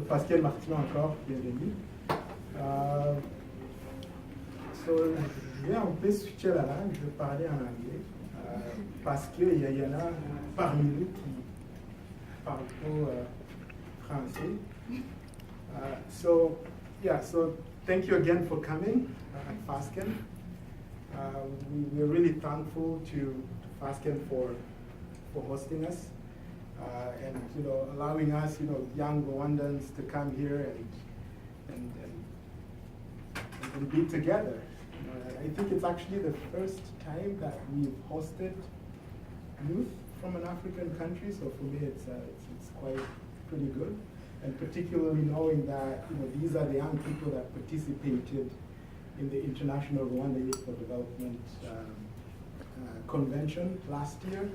Pascal Martin encore, bienvenue. Je vais un peu switcher la langue, je vais parler en anglais, parce qu'il y en a parmi nous qui parlent pas français. So thank you again for coming at FASCN. We're really thankful to FASCN for hosting us. And allowing us, young Rwandans to come here and be together. I think it's actually the first time that we've hosted youth from an African country. So for me, it's quite pretty good, and particularly knowing that these are the young people that participated in the International Rwanda Youth for Development Convention last year.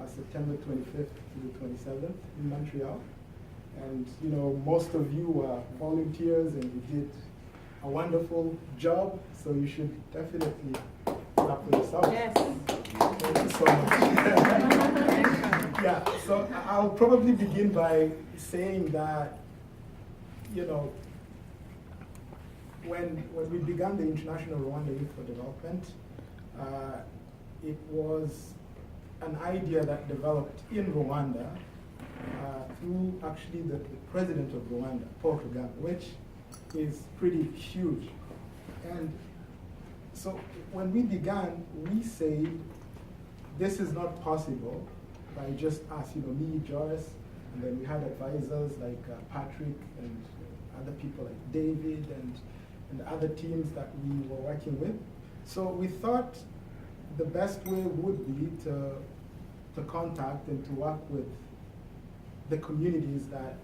September 25th to the 27th in Montreal. And most of you were volunteers and you did a wonderful job, so you should definitely clap for yourself. Yes. Thank you so much. Yeah, so I'll probably begin by saying that, when we began the International Rwanda Youth for Development, it was an idea that developed in Rwanda through actually the president of Rwanda, Paul Kagame, which is pretty huge. And so when we began, we said this is not possible by just us, me, Joyce, and then we had advisors like Patrick and other people like David and other teams that we were working with. So we thought the best way would be to contact and to work with the communities that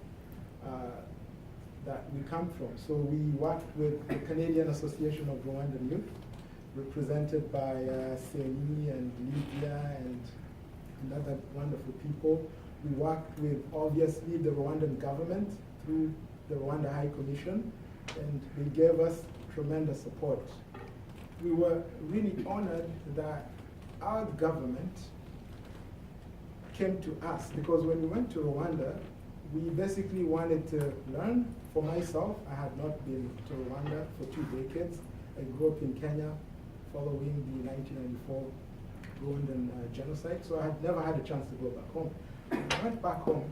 we come from. So we worked with the Canadian Association of Rwandan Youth, represented by Seni and Lydia and other wonderful people. We worked with, obviously, the Rwandan government through the Rwanda High Commission, and they gave us tremendous support. We were really honored that our government came to us, because when we went to Rwanda, we basically wanted to learn. For myself, I had not been to Rwanda for 2 decades. I grew up in Kenya following the 1994 Rwandan genocide, so I had never had a chance to go back home. When I went back home,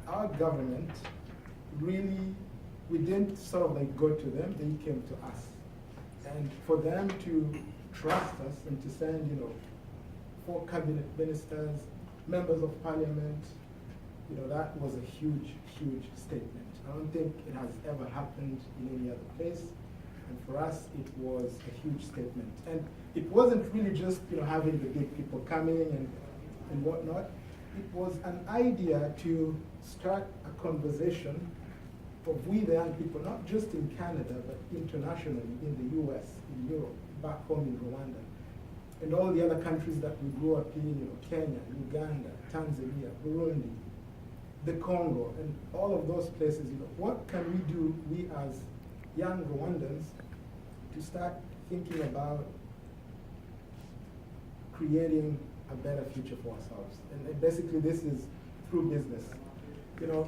our government really, we didn't sort of like go to them, they came to us. And for them to trust us and to send, 4 cabinet ministers, members of parliament, that was a huge, huge statement. I don't think it has ever happened in any other place. And for us, it was a huge statement. And it wasn't really just, having the big people coming and whatnot. It was an idea to start a conversation of we the young people, not just in Canada, but internationally, in the US, in Europe, back home in Rwanda, and all the other countries that we grew up in, Kenya, Uganda, Tanzania, Burundi, the Congo, and all of those places. What can we do, we as young Rwandans, to start thinking about creating a better future for ourselves? And basically this is through business.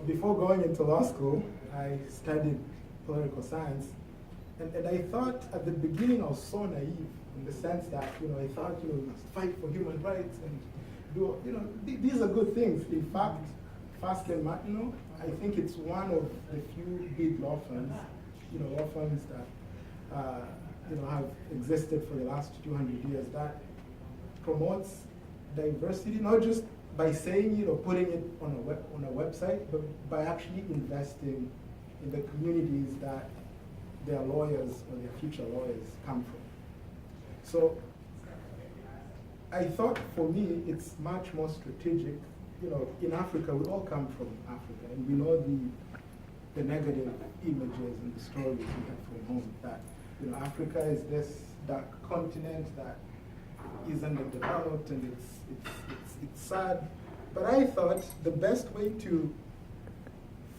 Before going into law school, I studied political science, and I thought at the beginning I was so naive, in the sense that, I thought, we must fight for human rights and do, these are good things. In fact, FASCN Martino, I think it's one of the few big law firms, law firms that, have existed for the last 200 years that promotes diversity, not just by saying, putting it on a website, but by actually investing in the communities that their lawyers or their future lawyers come from. So I thought for me, it's much more strategic. In Africa, we all come from Africa, and we know the negative images and the stories we have from home, that Africa is this dark continent that is underdeveloped, and it's sad. But I thought the best way to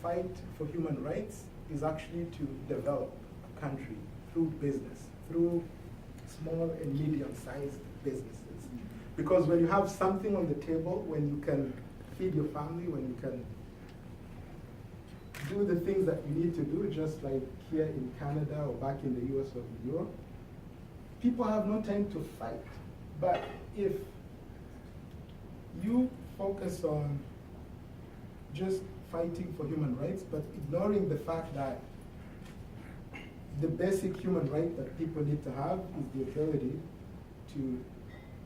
fight for human rights is actually to develop a country through business, through small and medium-sized businesses. Because when you have something on the table, when you can feed your family, when you can do the things that we need to do, just like here in Canada or back in the US or Europe, people have no time to fight. But if you focus on just fighting for human rights, but ignoring the fact that the basic human right that people need to have is the ability to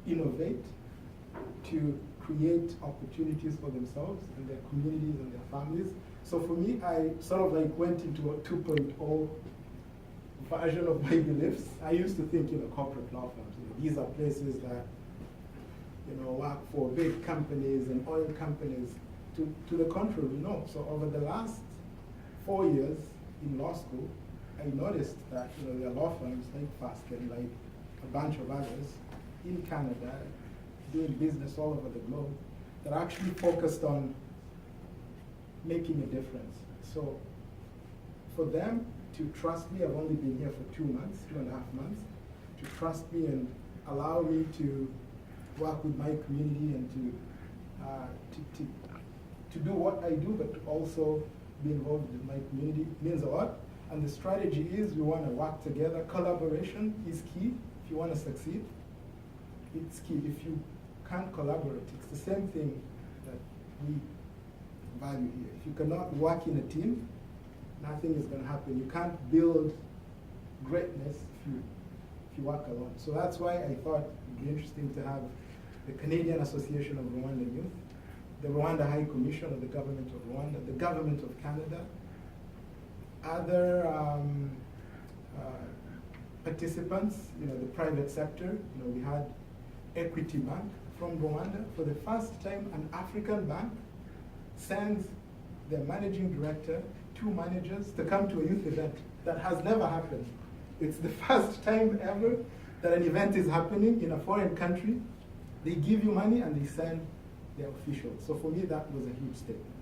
innovate, to create opportunities for themselves and their communities and their families. So for me, I sort of like went into a 2.0 version of my beliefs. I used to think, corporate law firms, these are places that, work for big companies and oil companies. To the contrary, no. So over the last 4 years in law school, I noticed that there are law firms like Fasken, like a bunch of others in Canada, doing business all over the globe, that are actually focused on making a difference. So for them to trust me, I've only been here for 2 months, 2.5 months, to trust me and allow me to work with my community and to do what I do, but to also be involved with my community means a lot. And the strategy is we want to work together. Collaboration is key if you want to succeed. It's key. If you can't collaborate, it's the same thing that we value here. If you cannot work in a team, nothing is going to happen. You can't build greatness if you work alone. So that's why I thought it would be interesting to have the Canadian Association of Rwandan Youth, the Rwanda High Commission of the Government of Rwanda, the Government of Canada, other participants, the private sector. We had Equity Bank from Rwanda. For the first time, an African bank sends their managing director, 2 managers, to come to a youth event. That has never happened. It's the first time ever that an event is happening in a foreign country. They give you money and they send their officials. So for me, that was a huge statement.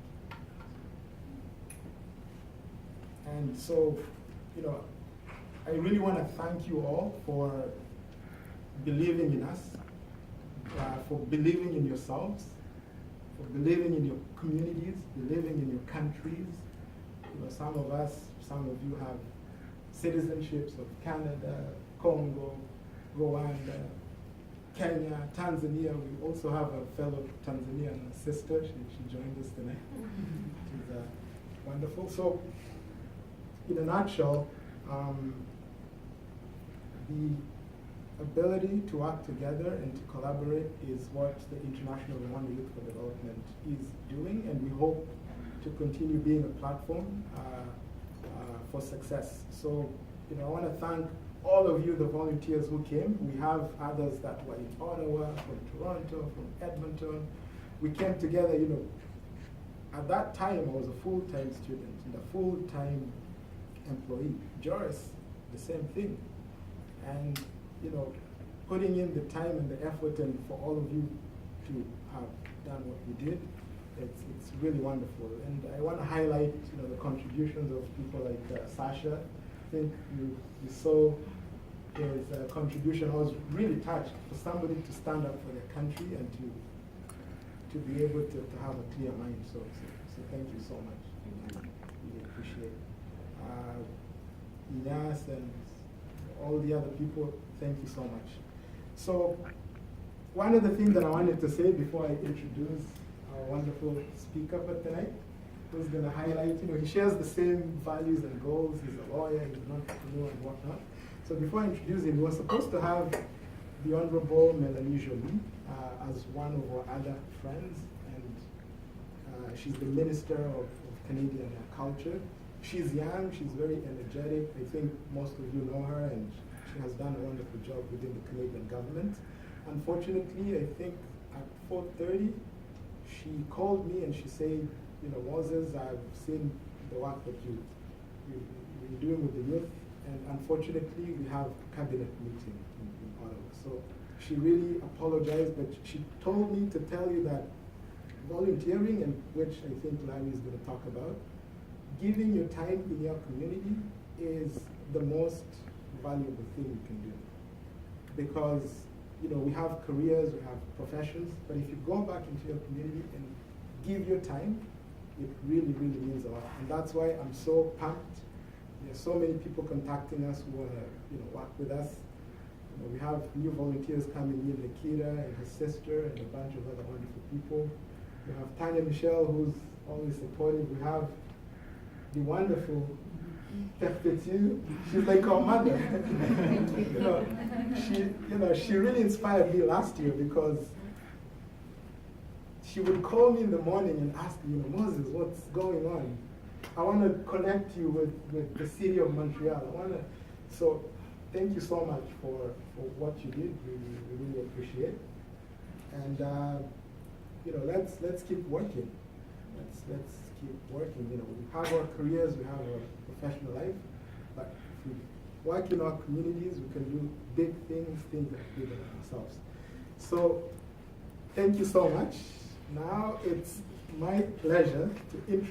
And so, I really want to thank you all for believing in us, for believing in yourselves, for believing in your communities, believing in your countries. Some of you have citizenships of Canada, Congo, Rwanda, Kenya, Tanzania. We also have a fellow Tanzanian sister. She joined us tonight. She's wonderful. So, in a nutshell, the ability to work together and to collaborate is what the International Rwanda Youth for Development is doing, and we hope to continue being a platform for success. So, I want to thank all of you, the volunteers who came. We have others that were in Ottawa, from Toronto, from Edmonton. We came together, at that time I was a full-time student and a full-time employee. Joris, the same thing. And, putting in the time and the effort, and for all of you to have done what we did, it's really wonderful. And I want to highlight, the contributions of people like Sasha. I think you saw his contribution. I was really touched for somebody to stand up for their country and to be able to have a clear mind. So thank you so much. Really appreciate it. Inas and all the other people, thank you so much. So one of the things that I wanted to say before I introduce our wonderful speaker for tonight, who's going to highlight, he shares the same values and goals. He's a lawyer, he's an entrepreneur and whatnot. So before I introduce him, we were supposed to have the Honorable Melanie Joly as one of our other friends, and she's the Minister of Canadian Culture. She's young, she's very energetic. I think most of you know her, and she has done a wonderful job within the Canadian government. Unfortunately, I think at 4:30, she called me and she said, Moses, I've seen the work that you're doing with the youth, and unfortunately, we have a cabinet meeting in Ottawa. So she really apologized, but she told me to tell you that volunteering, and which I think Larry is going to talk about, giving your time in your community is the most valuable thing you can do. Because, we have careers, we have professions, but if you go back into your community and give your time, it really, really means a lot. And that's why I'm so pumped. There's so many people contacting us who want to work with us. We have new volunteers coming in, Nikita and her sister and a bunch of other wonderful people. We have Tanya Michelle, who's always supportive. We have the wonderful Perpetu. She's like our mother. She really inspired me last year because she would call me in the morning and ask me, Moses, what's going on? I want to connect you with the city of Montreal. So thank you so much for what you did. We really appreciate. And let's keep working. Let's keep working. We have our careers, we have our professional life, but if we work in our communities, we can do big things that are bigger than ourselves. So thank you so much. Now it's my pleasure to introduce